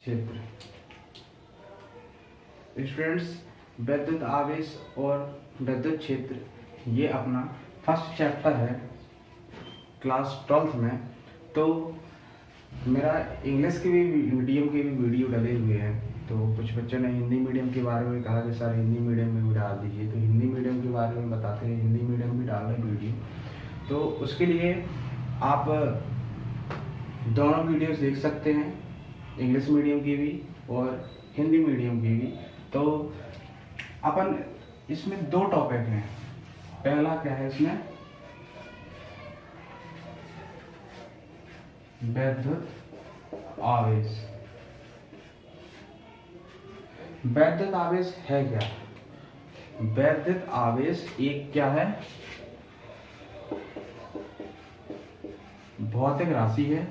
क्षेत्र। स्टूडेंट्स, विद्युत आवेश और विद्युत क्षेत्र ये अपना फर्स्ट चैप्टर है क्लास 12th में। तो मेरा इंग्लिश के भी मीडियम के भी वीडियो डले हुए हैं, तो कुछ बच्चों ने हिंदी मीडियम के बारे में कहा कि सर हिंदी मीडियम में भी डाल दीजिए, तो हिंदी मीडियम के बारे में बताते हैं, हिंदी मीडियम भी डाल रहे हैं वीडियो। तो उसके लिए आप दोनों वीडियोस देख सकते हैं, इंग्लिश मीडियम की भी और हिंदी मीडियम की भी। तो अपन इसमें दो टॉपिक हैं। पहला क्या है इसमें, विद्युत आवेश। विद्युत आवेश है क्या? विद्युत आवेश एक क्या है, भौतिक राशि है।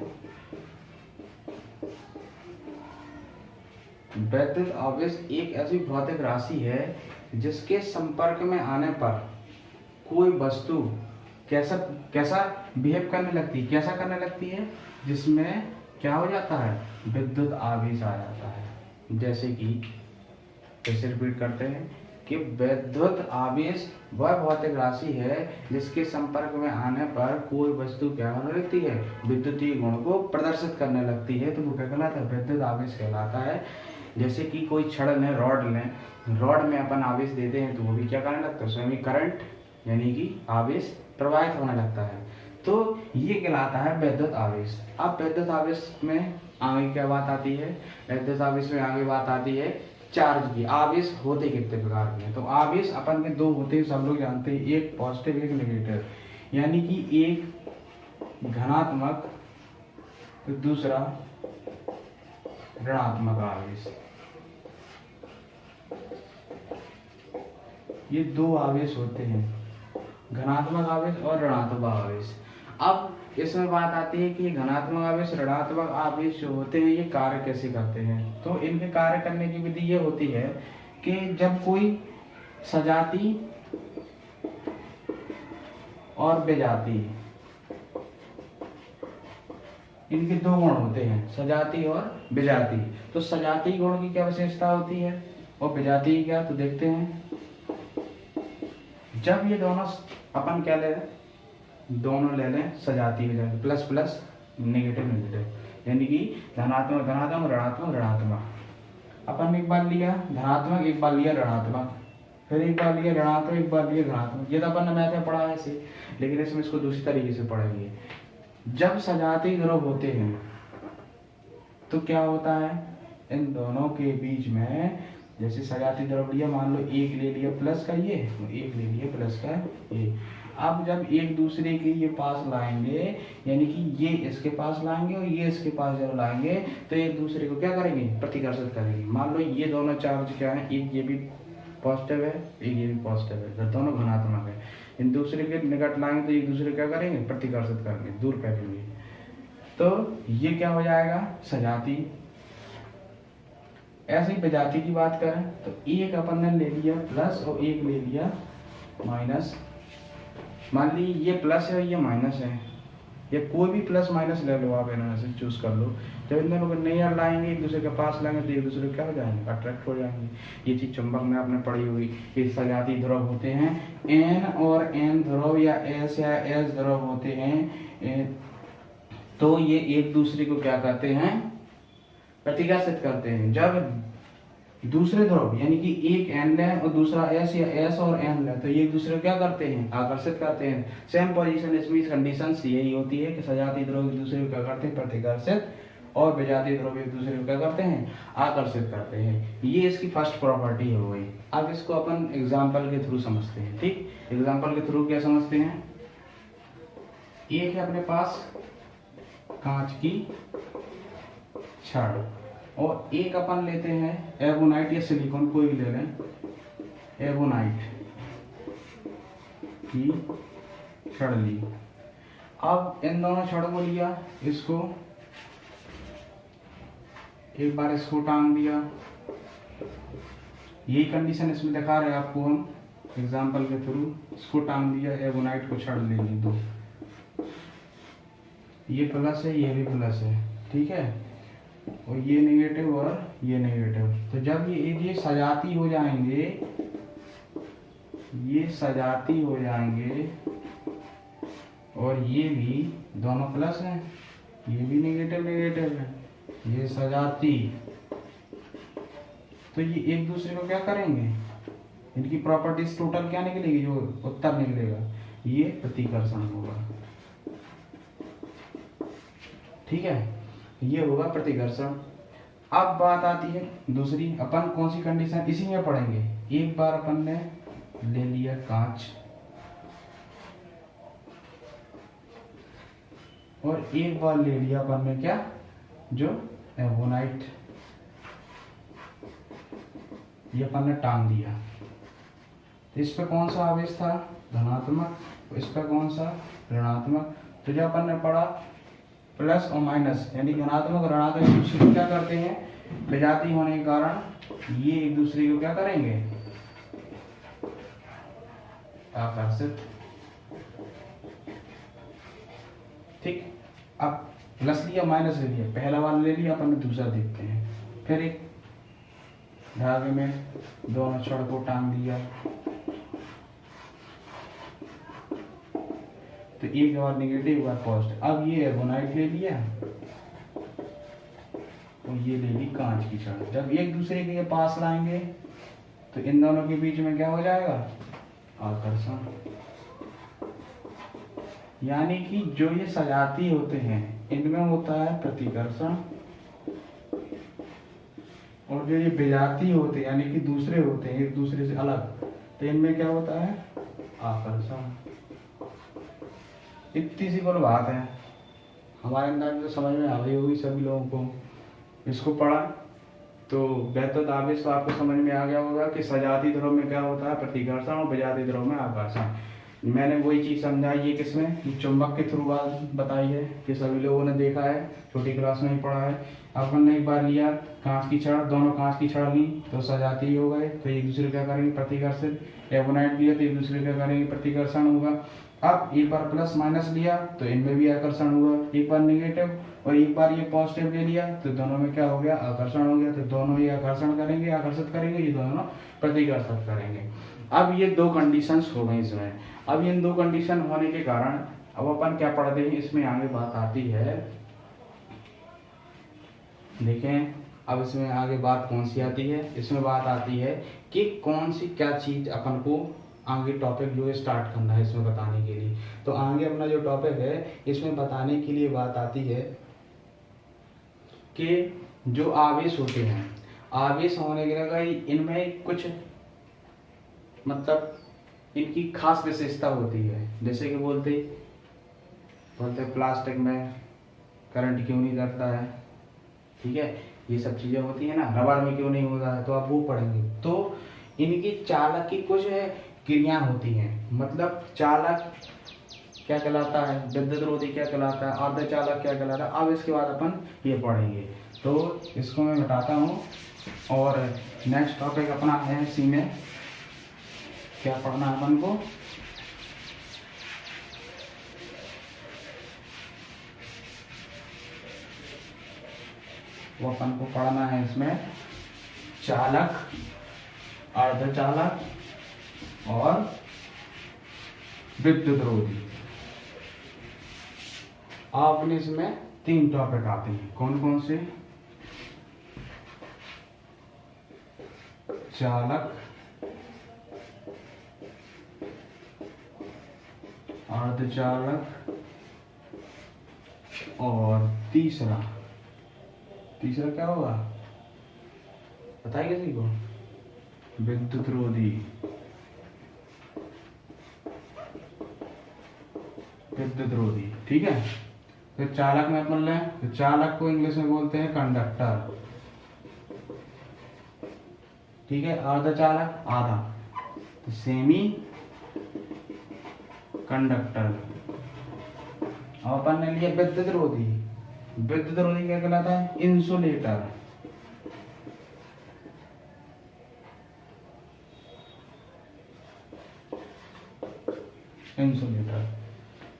विद्युत आवेश एक ऐसी भौतिक राशि है जिसके संपर्क में आने पर कोई वस्तु कैसा कैसा बिहेव करने लगती है, कैसा करने लगती है, जिसमें क्या हो जाता है, विद्युत आवेश आ जाता है। जैसे कि फिर से रिपीट करते हैं कि विद्युत आवेश वह भौतिक राशि है जिसके संपर्क में आने पर कोई वस्तु क्या होने लगती है, विद्युतीय गुण को प्रदर्शित करने लगती है। तो वो क्या कहलाता है, विद्युत आवेश कहलाता है। जैसे कि कोई छड़ लें, रॉड लें, रॉड में अपन आवेश देते हैं तो वो भी क्या करने लगता है, स्वयं करंट यानी कि आवेश प्रवाहित होने लगता है। तो ये कहलाता है विद्युत आवेश। अब विद्युत आवेश में आगे क्या बात आती है, विद्युत आवेश में आगे बात आती है चार्ज की। आवेश होते कितने प्रकार के हैं, तो आवेश अपन के दो होते हैं, सब लोग जानते हैं, एक पॉजिटिव एक नेगेटिव। यानी कि एक धनात्मक तो दूसरा ऋणात्मक आवेश। ये दो आवेश होते हैं, धनात्मक आवेश और ऋणात्मक आवेश। अब इसमें बात आती है कि धनात्मक आवेश ऋणात्मक आवेश जो होते हैं ये कार्य कैसे करते हैं। तो इनके कार्य करने की विधि ये होती है कि जब कोई सजाती और विजाती, इनके दो गुण होते हैं, सजाती और विजाती। तो सजाती गुण की क्या विशेषता होती है और विजाती की क्या, तो देखते हैं। जब ये दोनों अपन क्या ले लें, दोनों ले लें सजाती विजाती, प्लस प्लस नेगेटिव नेगेटिव, यानी कि धनात्मक धनात्मक ऋणात्मक ऋणात्मक। अपन एक बार लिया धनात्मक, एक बार लिया ऋणात्मक, फिर एक बार लिया ऋणात्मक, एक बार लिया धनात्मक। ये तो अपन ने मैथ में पढ़ा है ऐसे, लेकिन इसमें इसको दूसरी तरीके से पढ़ेंगे। जब सजाती ध्रुव होते हैं तो क्या होता है, इन दोनों के बीच में, जैसे सजाती ध्रुव लिया, मान लो एक ले लिया प्लस का ये, एक ले लिया प्लस का ये। अब जब एक दूसरे के ये पास लाएंगे, यानी कि ये इसके पास लाएंगे और ये इसके पास जब लाएंगे तो एक दूसरे को क्या करेंगे, प्रतिकर्षित करेंगे। मान लो ये दोनों चार्ज क्या है, एक ये भी पॉजिटिव है, एक ये भी पॉजिटिव है, दोनों धनात्मक है। इन दूसरे के निकट लाएंगे तो एक दूसरे क्या करेंगे, प्रतिकर्षित करेंगे, दूर करेंगे। तो ये क्या हो जाएगा, सजाती। ऐसे ही विजाती की बात करें तो एक अपन ने ले लिया प्लस और एक ले लिया माइनस। मान ली ये प्लस है ये माइनस है, या कोई भी प्लस माइनस ले लो आप, इन्होंने से चूज कर लो। जब इन दोनों को नहीं लाएंगे, एक दूसरे के पास लाएंगे तो एक दूसरे क्या हो जाएंगे, अट्रैक्ट हो जाएंगे। ये चीज चुंबक में आपने पढ़ी हुई। ये सजाती ध्रुव होते हैं, एन और एन ध्रुव या एस ध्रुव होते हैं। तो ये एक दूसरे को क्या करते हैं, प्रतिकर्षित करते हैं। जब दूसरे ध्रुव यानी कि एक एन लें और दूसरा एस या एस और एन लें तो ये एक दूसरे को क्या करते हैं, आकर्षित करते हैं। सेम पोजीशन इसमें कंडीशन यही होती है कि सजाती ध्रुव एक दूसरे को क्या करते हैं, प्रतिकर्षित, और विजाती ध्रुव एक दूसरे को क्या करते हैं, आकर्षित करते हैं। ये इसकी फर्स्ट प्रॉपर्टी हो गई। अब इसको अपन एग्जाम्पल के थ्रू समझते हैं। ठीक, एग्जाम्पल के थ्रू क्या समझते हैं, एक है अपने पास कांच की छड़ और एक अपन लेते हैं एबोनाइट या सिलिकॉन, कोई भी ले लें, एबोनाइट की छड़ ली। अब इन दोनों छड़ को लिया, इसको एक बार इसको टांग दिया। यही कंडीशन इसमें दिखा रहे हैं आपको हम एग्जाम्पल के थ्रू। इसको टांग दिया, एबोनाइट को छड़ ले ली दो, ये प्लस है ये भी प्लस है, ठीक है। और ये नेगेटिव और ये नेगेटिव। तो जब ये सजाती हो जाएंगे, ये सजाती हो जाएंगे और ये भी दोनों प्लस हैं, ये भी नेगेटिव नेगेटिव है, ये सजाती, तो ये एक दूसरे को क्या करेंगे, इनकी प्रॉपर्टीज टोटल क्या निकलेगी, जो उत्तर निकलेगा ये प्रतिकर्षण होगा। ठीक है, ये होगा प्रतिकर्षण। अब बात आती है दूसरी, अपन कौन सी कंडीशन इसी में पढ़ेंगे। एक बार अपन ने ले लिया कांच और एक बार ले लिया अपन ने क्या, जो एवोनाइट, ये अपन ने टांग दिया। तो इस पे कौन सा आवेश था, धनात्मक, इस पे कौन सा, ऋणात्मक। तो जब अपन ने पढ़ा प्लस और माइनस यानी धनात्मक और ऋणात्मक दूसरे क्या करते हैं, विजाती होने के कारण ये एक दूसरे को क्या करेंगे, आकर्षित। ठीक, अब प्लस लिया माइनस ले लिया, पहला वाला ले लिया अपन ने, दूसरा देखते हैं। फिर एक धागे में दोनों छड़ को टांग दिया, तो एक बार नेगेटिव एक बार पॉजिटिव। अब ये एर्गोनाइट ले लिया और ये ले ली कांच की छड़। जब एक दूसरे के पास लाएंगे तो इन दोनों के बीच में क्या हो जाएगा, आकर्षण। यानी कि जो ये सजाती होते हैं इनमें होता है प्रतिकर्षण, और जो ये विजाती होते हैं यानी कि दूसरे होते हैं एक दूसरे से अलग, तो इनमें क्या होता है, आकर्षण। इतनी सी कोई बात है, हमारे अंदर जो समझ में आ गई होगी सभी लोगों को। इसको पढ़ा तो वैद्युत आवेश तो आपको समझ में आ गया होगा कि सजाती ध्रुव में क्या होता है, प्रतिकर्षण, और विजाती ध्रुव में आकर्षण। मैंने वही चीज समझाई है किसमें, चुंबक के थ्रू बात बताई है कि सभी लोगों ने देखा है, छोटी क्लास में ही पढ़ा है। अपन ने एक बार लिया कांच की छड़, दोनों कांच की छड़ ली तो सजाती हो गए, तो एक दूसरे क्या करेंगे, प्रतिकर्षित। एवोनाइट लिया तो एक दूसरे क्या करेंगे, प्रतिकर्षण होगा। अब एक बार प्लस माइनस लिया तो इनमें भी आकर्षण हुआ, एक बार नेगेटिव और एक बार ये पॉजिटिव ले लिया तो दोनों में क्या हो गया, आकर्षण हो गया। तो दोनों ये आकर्षण करेंगे, आकर्षित करेंगे, ये दोनों प्रतिकर्षित करेंगे। अब ये दो कंडीशंस हो गई इसमें। अब इन दो कंडीशन होने के कारण अब अपन क्या पढ़ते हैं, इसमें आगे बात आती है, देखें अब इसमें आगे बात कौन सी आती है, इसमें बात आती है कि कौन सी क्या चीज अपन को आगे टॉपिक जो है स्टार्ट करना है इसमें बताने के लिए। तो आगे अपना जो टॉपिक है इसमें बताने के लिए बात आती है कि जो आवेश होते हैं, आवेश होने के लिए इनमें कुछ मतलब इनकी खास विशेषता होती है। जैसे कि बोलते प्लास्टिक में करंट क्यों नहीं करता है, ठीक है, ये सब चीजें होती है ना, रबर में क्यों नहीं होता है, तो आप वो पढ़ेंगे। तो इनकी चालक की कुछ क्रिया होती हैं, मतलब चालक क्या कहलाता है, विद्युत रोधी क्या कहलाता है, अर्धचालक क्या कहलाता है। अब इसके बाद अपन ये पढ़ेंगे, तो इसको मैं बताता हूँ। और नेक्स्ट टॉपिक अपना है इसी में क्या पढ़ना है अपन को, वो अपन को पढ़ना है इसमें चालक, अर्धचालक और विद्युत रोधी। आपने इसमें 3 टॉपिक आते हैं, कौन कौन से, चालक, अर्धचालक और तीसरा क्या होगा बताइए किसी को, विद्युत रोधी। विद्युत रोधी, ठीक है। तो चालक में अपन लें तो चालक को इंग्लिश में बोलते हैं कंडक्टर, ठीक है। अर्धचालक आधा, तो सेमी कंडक्टर। और अपन ने लिया विद्युत रोधी, विद्युत रोधी क्या कहलाता है, इंसुलेटर। इंसुलेटर।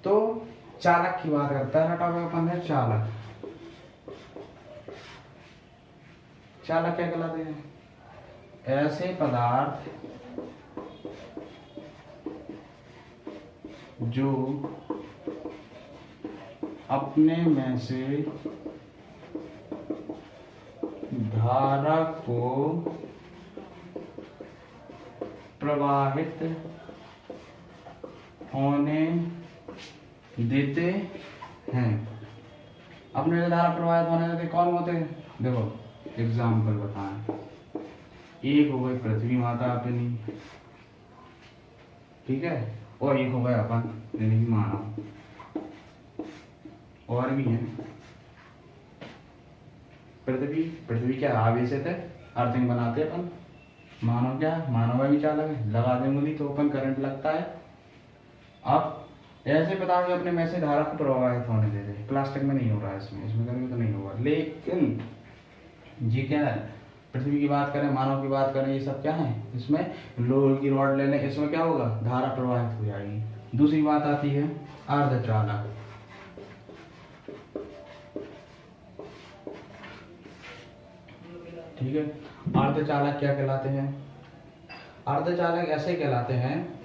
तो चालक की बात करता है ना टॉपिक अपन है चालक। चालक क्या कहलाते हैं? ऐसे पदार्थ जो अपने में से धारा को प्रवाहित होने देते हैं। अपने से धारा प्रवाहित होने देते कौन होते हैं? देखो एग्जाम्पल बताएं। एक हो गई पृथ्वी माता अपनी, ठीक है, और एक हो गया अपन यानी कि मानव, और भी है। पृथ्वी क्या आवेशित है, अर्थिंग बनाते अपन। मानव क्या, मानव भी चालक है, लगा देंगे उंगली तो अपन करंट लगता है। अब ऐसे पदार्थ अपने में से धारा को प्रवाहित होने दे रहे। प्लास्टिक में नहीं हो रहा है, इसमें करेंगे तो नहीं होगा। लेकिन ये क्या है, पृथ्वी की बात करें, मानव की बात करें, ये सब क्या है, इसमें लोहे की रॉड ले लें, इसमें क्या होगा, धारा प्रवाहित हो जाएगी। दूसरी बात आती है अर्धचालक। ठीक है, अर्धचालक क्या कहलाते हैं? अर्धचालक ऐसे कहलाते हैं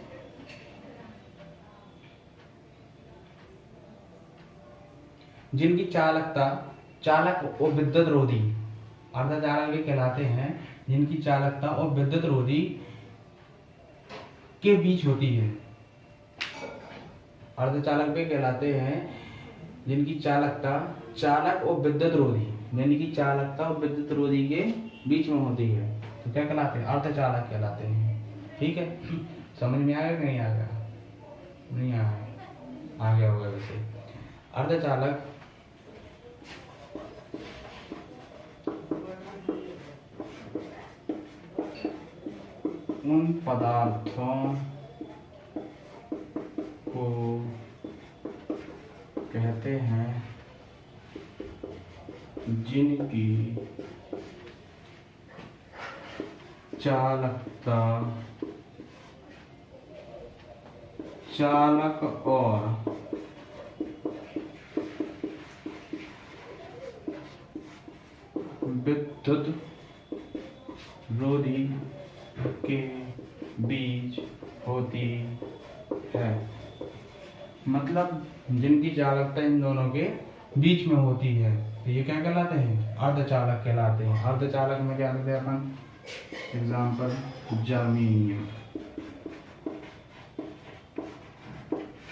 जिनकी चालकता चालक और विद्युत रोधी। अर्धचालक भी कहलाते हैं जिनकी चालकता और विद्युत रोधी के बीच होती है। अर्धचालक भी कहलाते हैं जिनकी चालकता चालक और विद्युत रोधी, यानी कि चालकता और विद्युत रोधी के बीच में होती है, तो क्या कहलाते हैं? अर्धचालक कहलाते हैं। ठीक है, समझ में आया कि नहीं आ गया? नहीं आया, आ गया होगा वैसे। अर्धचालक उन पदार्थों को कहते हैं जिनकी चालकता चालक और विद्युत रोधी के बीच होती है। मतलब जिनकी चालकता इन दोनों के बीच में होती है, तो ये क्या कहलाते हैं? अर्धचालक कहलाते हैं। अर्धचालक में क्या लेते हैं अपन? एग्जाम्पल जर्मेनियम,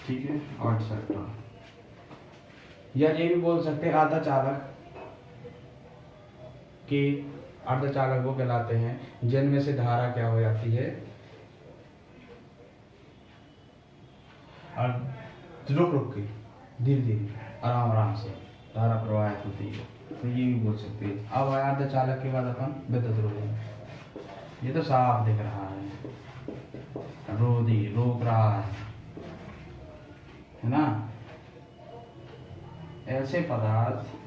ठीक है, etc। या ये भी बोल सकते हैं अर्धचालक के अर्धचालक वो कहलाते हैं जिनमें से धारा क्या हो जाती है, रुक रुक के धीरे धीरे आराम आराम से धारा प्रवाहित होती है, तो ये भी बोल सकते हैं। अब आया अर्धचालक के बाद अपन विद्युत रोधी। ये तो साफ दिख रहा है, रोधी रोक रहा है ना। ऐसे पदार्थ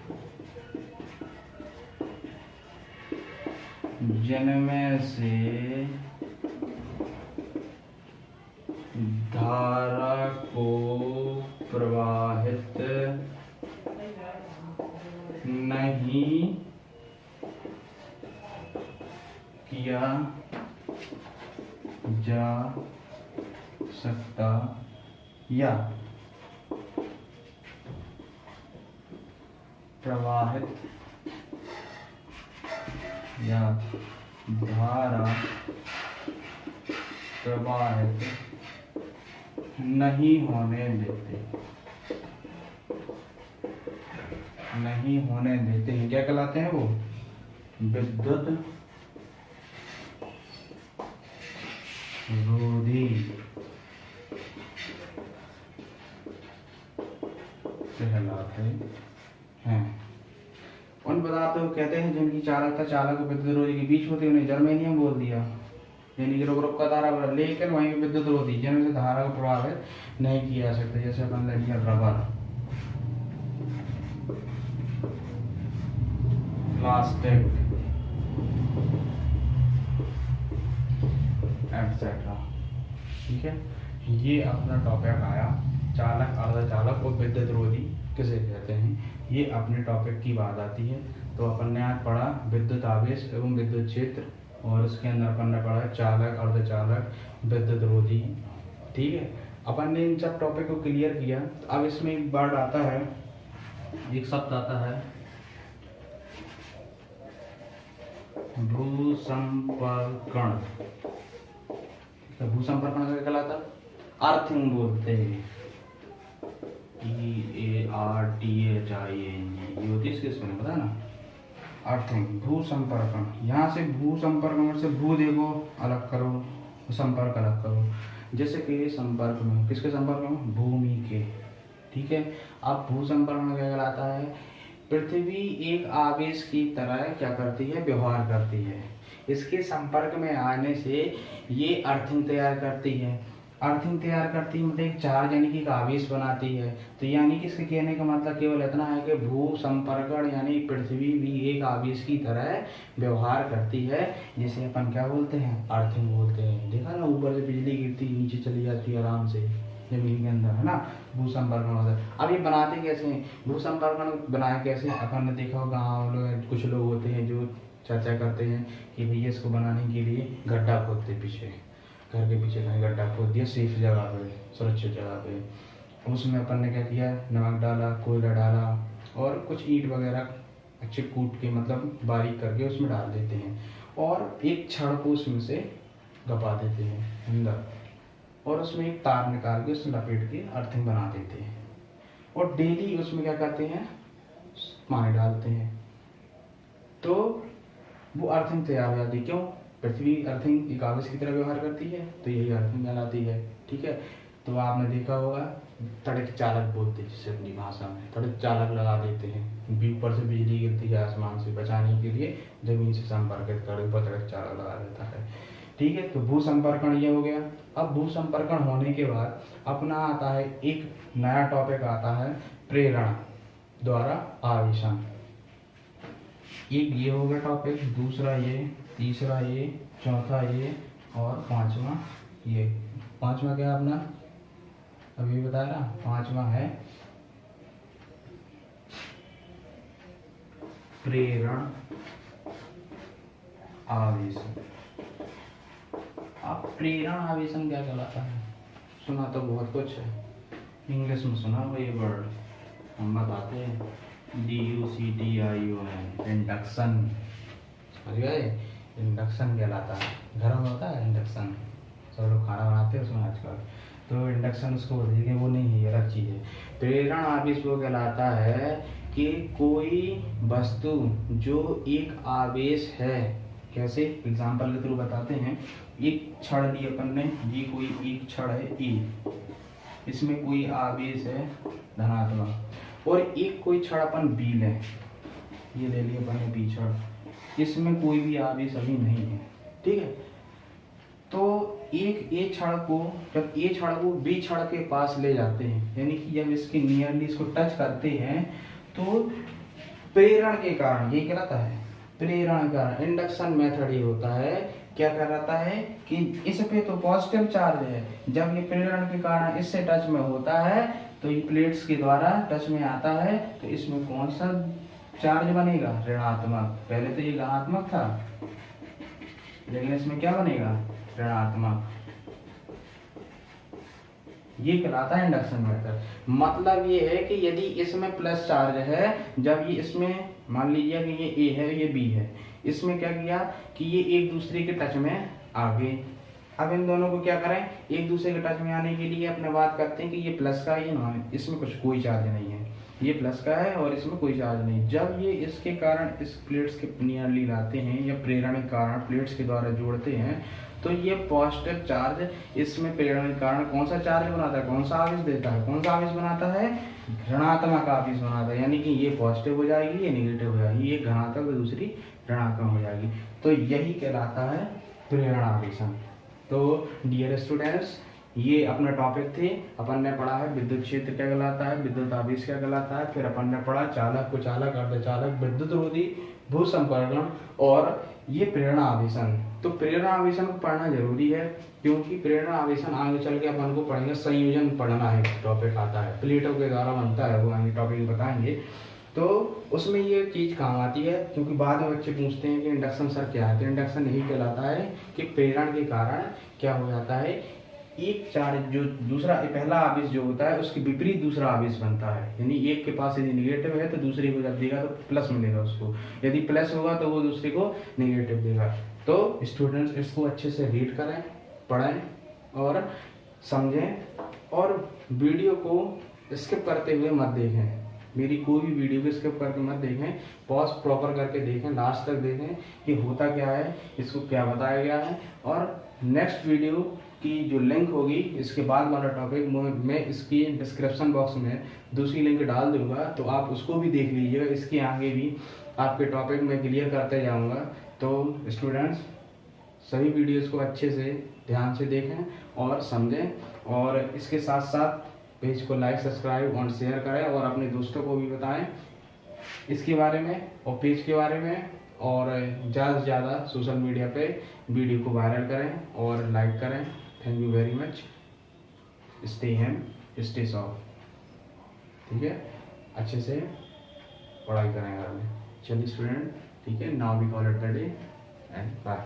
जिनमें से धारा को प्रवाहित नहीं किया जा सकता या प्रवाहित या धारा प्रवाहित नहीं होने देते हैं, क्या कहलाते हैं वो? विद्युत रोधी कहलाते हैं। उन पदार्थों को कहते हैं जिनकी चालकता चालक और विद्युत रोधी के बीच होती है। उन्हें जर्मेनियम बोल दिया, यानी कि रुक का धारा बड़ा, लेकिन वहीं विद्युत रोधी जिनमें से धारा को प्रभावित नहीं किया जा सकता। जैसे अपन ले लिया रबर, प्लास्टिक, एटसेट्रा। ठीक है, ये अपना टॉपिक आया चालक, अर्धचालक और विद्युत रोधी किसे कहते हैं, ये अपने टॉपिक की बात आती है। तो अपन ने आज पढ़ा विद्युत आवेश एवं विद्युत क्षेत्र, और उसके अंदर अपन ने पढ़ा चालक, अर्धचालक, विद्युत रोधी। ठीक है, अपन ने इन सब टॉपिक को क्लियर किया। अब इसमें एक वर्ड आता है, एक शब्द आता है भूसंपर्कण। तो भूसंपर्कण का कहलाता अर्थिंग बोलते हैं, EARTHING, ये होती है इसके इसमें पता है ना, अर्थिंग। भूसंपर्कण, यहाँ से भूसंपर्कण से भू देखो अलग करो, संपर्क अलग करो। जैसे कि संपर्क में, किसके संपर्क में, भूमि के। ठीक है, अब भूसंपर्कण क्या कहलाता है, पृथ्वी एक आवेश की तरह क्या करती है, व्यवहार करती है। इसके संपर्क में आने से ये अर्थिंग तैयार करती है। अर्थिंग तैयार करती है मतलब एक चार्ज यानी कि एक आवेश बनाती है। तो यानी कि इसके कहने का मतलब केवल इतना है कि भू संपर्कण यानी पृथ्वी भी एक आवेश की तरह व्यवहार करती है, जिसे अपन क्या बोलते हैं, अर्थिंग बोलते हैं। देखा ना, ऊपर से बिजली गिरती नीचे चली जाती है आराम से जमीन के अंदर, है ना, भूसंपर्कण होता है। अब ये बनाते कैसे हैं, भूसंपर्कण बनाए कैसे, अपन ने देखा होगा गाँव लोग, कुछ लोग होते हैं जो चर्चा करते हैं कि भैया इसको बनाने के लिए गड्ढा खोदते, पीछे घर के पीछे कहीं गड्ढा खोद दिया सेफ जगह पे, सुरक्षित जगह पे। उसमें अपन ने क्या किया, नमक डाला, कोयला डाला और कुछ ईंट वगैरह अच्छे कूट के मतलब बारीक करके उसमें डाल देते हैं, और एक छड़ को उसमें से दबा देते हैं अंदर, और उसमें एक तार निकाल के उसमें लपेट के अर्थिंग बना देते हैं। और डेली उसमें क्या करते हैं, पानी डालते हैं, तो वो अर्थिंग तैयार हो जाती है। क्यों, पृथ्वी अर्थिंग एक आवेश की तरह व्यवहार करती है, तो यही अर्थिंग कहलाती है। ठीक है, तो आपने देखा होगा तड़क चालक बोलते हैं जिसे अपनी भाषा में, तड़क चालक लगा देते हैं, ऊपर से बिजली गिरती है आसमान से बचाने के लिए, जमीन से संपर्कित कर ऊपर तड़क चालक लगा देता है। ठीक है, तो भू संपर्कण ये हो गया। अब भू संपर्कण होने के बाद अपना आता है एक नया टॉपिक आता है प्रेरण द्वारा आवेशन। एक ये हो गया टॉपिक, दूसरा ये, तीसरा ये, चौथा ये, और पांचवा ये। पांचवा क्या है अपना, अभी बताया ना, पांचवा है प्रेरण आवेशन। अब प्रेरण आवेशन क्या कहलाता है, सुना तो बहुत कुछ है, इंग्लिश में सुना हुआ ये वर्ड, हम बताते हैं DUCTION, इंडक्शन। समझ गए, इंडक्शन कहलाता है। घर में होता है इंडक्शन, सब लोग खाना बनाते हैं उसमें आजकल, तो इंडक्शन उसको बोलते हैं, वो नहीं है, ये अलग चीज़ है। प्रेरण आवेश वो कहलाता है कि कोई वस्तु जो एक आवेश है, कैसे एग्जाम्पल के थ्रू बताते हैं। एक छड़ ली अपन ने, ये कोई एक छड़ है E, इसमें कोई आवेश है धनात्मक, और एक कोई छड़ अपन B लें, ये ले लिया अपन ने B छड़, इसमें कोई भी आवेश अभी नहीं है। ठीक है, तो एक ए छड़ को, जब ए छड़ को बी छड़ के पास ले जाते हैं, यानी कि जब इसके नियरली इसको टच करते हैं, तो प्रेरण के कारण, ये कहलाता है प्रेरण का इंडक्शन मेथड ये होता है। क्या कहलाता है कि इस पे तो पॉजिटिव चार्ज है, जब ये प्रेरण के कारण इससे टच में होता है, तो ये प्लेट्स के द्वारा टच में आता है, तो इसमें कौन सा चार्ज बनेगा, ऋणात्मक। पहले तो ये धनात्मक था, लेकिन इसमें क्या बनेगा, ऋणात्मक। ये कहलाता है इंडक्शन मेथड। मतलब ये है कि यदि इसमें प्लस चार्ज है, जब ये इसमें मान लीजिए कि ये ए है ये बी है, इसमें क्या किया कि ये एक दूसरे के टच में आ गए। अब इन दोनों को क्या करें, एक दूसरे के टच में आने के लिए अपने बात करते हैं कि ये प्लस का, ये ना, इसमें कुछ कोई चार्ज नहीं है, ये प्लस का है और इसमें कोई चार्ज नहीं। जब ये इसके कारण इस प्लेट्स के नियरली लाते हैं या प्रेरण के कारण प्लेट्स के द्वारा जोड़ते हैं, तो ये पॉजिटिव चार्ज इसमें प्रेरण के कारण कौन सा चार्ज बनाता है, कौन सा आवेश देता है, कौन सा आवेश बनाता है, ऋणात्मक आवेश बनाता है। यानी कि ये पॉजिटिव हो जाएगी, ये नेगेटिव हो जाएगी, ये धनात्मक और दूसरी ऋणात्मक हो जाएगी। तो यही कहलाता है प्रेरण आवेशन। तो डियर स्टूडेंट्स, ये अपना टॉपिक थे। अपन ने पढ़ा है विद्युत क्षेत्र क्या कहलाता है, विद्युत आवेश क्या कहलाता है, फिर अपन ने पढ़ा चालक, कुचालक, अर्धचालक, विद्युत रोधी, भू संपर्कण और ये प्रेरण आवेशन। तो प्रेरण आवेशन को पढ़ना जरूरी है, क्योंकि प्रेरण आवेशन आगे चल के अपन को पढ़ेंगे, संयोजन पढ़ना है, टॉपिक आता है, प्लेटों के द्वारा बनता है, वो आगे टॉपिक बताएंगे। तो उसमें ये चीज़ काम आती है, क्योंकि बाद में बच्चे पूछते हैं कि इंडक्शन सर क्या है। तो इंडक्शन यही कहलाता है कि प्रेरण के कारण क्या हो जाता है, एक चार्ज जो दूसरा पहला आवेश जो होता है उसके विपरीत दूसरा आवेश बनता है। यानी एक के पास यदि निगेटिव है तो दूसरे को जब देगा तो प्लस मिलेगा उसको, यदि प्लस होगा तो वो दूसरे को निगेटिव देगा। तो स्टूडेंट्स इसको अच्छे से रीड करें, पढ़ें और समझें, और वीडियो को स्किप करते हुए मत देखें। मेरी कोई भी वीडियो को स्किप करके मत देखें, पॉज प्रॉपर करके देखें, लास्ट तक देखें कि होता क्या है, इसको क्या बताया गया है। और नेक्स्ट वीडियो की जो लिंक होगी इसके बाद वाला टॉपिक मैं इसकी डिस्क्रिप्शन बॉक्स में दूसरी लिंक डाल दूंगा, तो आप उसको भी देख लीजिएगा। इसके आगे भी आपके टॉपिक में क्लियर करते जाऊंगा। तो स्टूडेंट्स सभी वीडियोस को अच्छे से ध्यान से देखें और समझें, और इसके साथ साथ पेज को लाइक, सब्सक्राइब और शेयर करें, और अपने दोस्तों को भी बताएं इसके बारे में और पेज के बारे में, और ज़्यादा से ज़्यादा सोशल मीडिया पे वीडियो को वायरल करें और लाइक करें। Thank you very much. Stay home, stay safe. ठीक है, अच्छे से पढ़ाई करें घर में। चलिए स्टूडेंट, ठीक है, now we call it the day and bye.